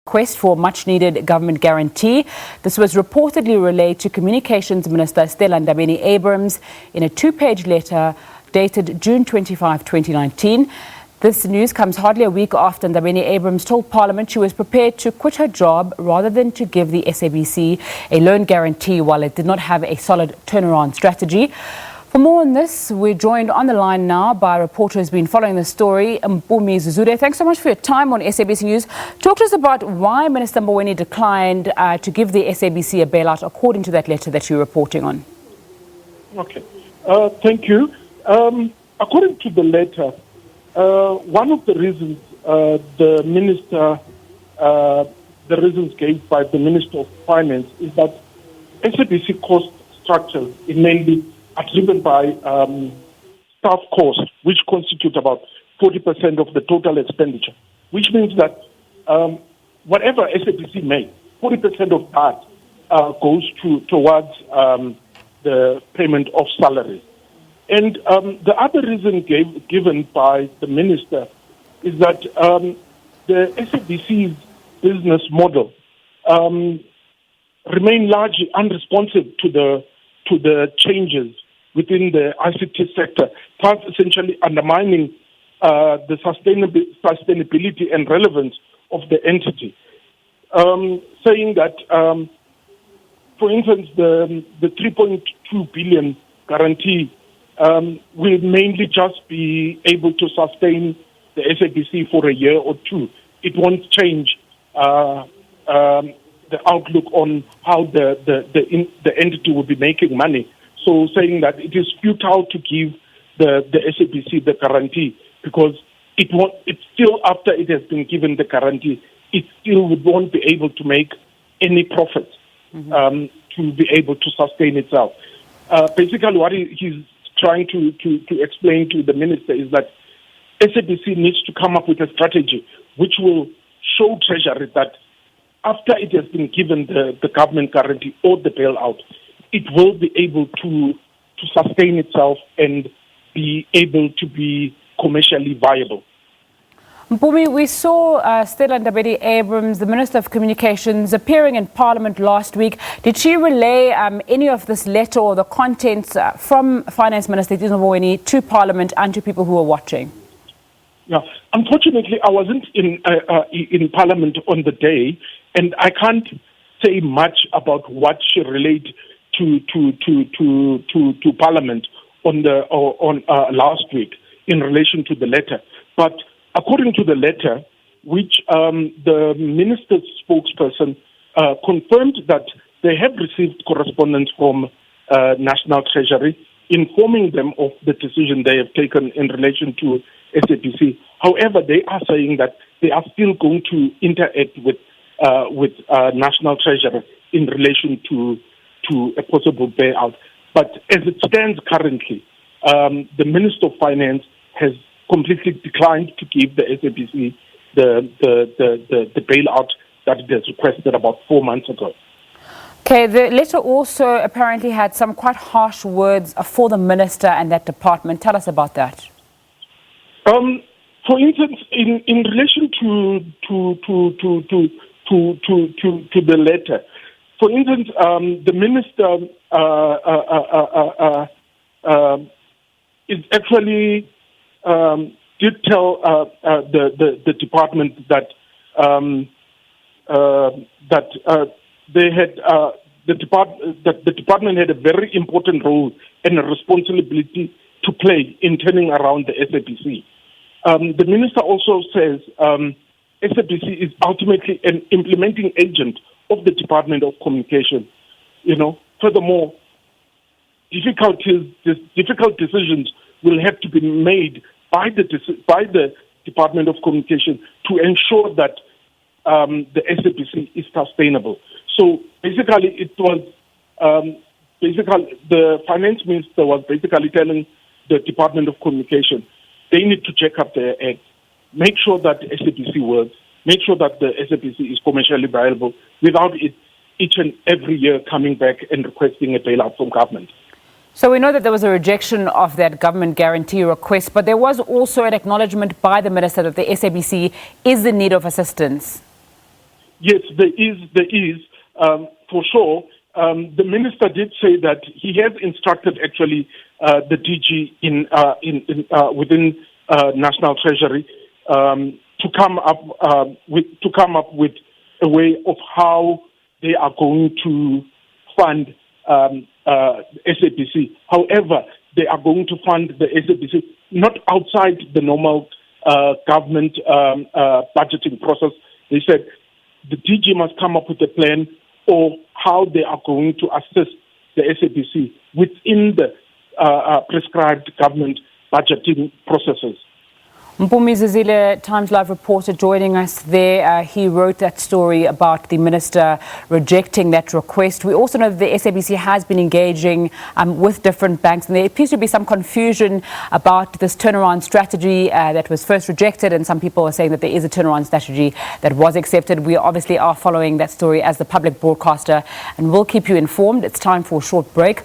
Request for much-needed government guarantee. This was reportedly relayed to Communications Minister Stella Ndabeni-Abrahams in a two-page letter dated June 25, 2019. This news comes hardly a week after Ndabeni-Abrahams told Parliament she was prepared to quit her job rather than to give the SABC a loan guarantee while it did not have a solid turnaround strategy. For more on this, we're joined on the line now by a reporter who's been following the story, Mboweni. Thanks so much for your time on SABC News. Talk to us about why Minister Mboweni declined to give the SABC a bailout according to that letter that you're reporting on. Okay, thank you. According to the letter, one of the reasons the reasons gave by the Minister of Finance is that SABC cost structures is mainly are driven by staff costs, which constitute about 40% of the total expenditure, which means that whatever SABC makes, 40% of that goes towards the payment of salaries. And the other reason given by the minister is that the SABC's business model remain largely unresponsive to the changes within the ICT sector, thus essentially undermining the sustainability and relevance of the entity. Saying that, for instance, the 3.2 billion guarantee will mainly just be able to sustain the SABC for a year or two. It won't change the outlook on how the entity will be making money. So saying that it is futile to give the SABC the guarantee because it's still after it has been given the guarantee, it still won't be able to make any profit to be able to sustain itself. Basically, what he's trying to explain to the minister is that SABC needs to come up with a strategy which will show Treasury that after it has been given the government guarantee or the bailout, it will be able to sustain itself and be able to be commercially viable. Mpumi, we saw Stella Ndabeni-Abrahams, the Minister of Communications, appearing in Parliament last week. Did she relay any of this letter or the contents from Finance Minister Tito Mboweni to Parliament and to people who are watching? Yeah, unfortunately, I wasn't in Parliament on the day, and I can't say much about what she relayed to Parliament on last week in relation to the letter. But according to the letter, which the minister's spokesperson confirmed that they have received correspondence from National Treasury informing them of the decision they have taken in relation to SABC. However, they are saying that they are still going to interact with National Treasury in relation to a possible bailout. But as it stands currently, the Minister of Finance has completely declined to give the SABC the bailout that it has requested about 4 months ago. Okay, the letter also apparently had some quite harsh words for the minister and that department. Tell us about that. For instance, in relation to the letter, for instance, the minister is actually did tell the department that they had the department had a very important role and a responsibility to play in turning around the SABC. The minister also says SABC is ultimately an implementing agent of the Department of Communication. Furthermore, difficult decisions will have to be made by the Department of Communication to ensure that the SABC is sustainable. So basically, it was the finance minister was basically telling the Department of Communication they need to check up their act, make sure that the SABC works, make sure that the SABC is commercially viable without it each and every year coming back and requesting a bailout from government. So we know that there was a rejection of that government guarantee request, but there was also an acknowledgement by the minister that the SABC is in need of assistance. Yes, there is for sure. The minister did say that he has instructed actually the DG within National Treasury to come up with a way of how they are going to fund SABC. However, they are going to fund the SABC not outside the normal government budgeting process. They said the DG must come up with a plan or how they are going to assist the SABC within the prescribed government budgeting processes. Mpumi Zizile, Times Live reporter, joining us there. He wrote that story about the minister rejecting that request. We also know that the SABC has been engaging with different banks, and there appears to be some confusion about this turnaround strategy that was first rejected, and some people are saying that there is a turnaround strategy that was accepted. We obviously are following that story as the public broadcaster, and we'll keep you informed. It's time for a short break.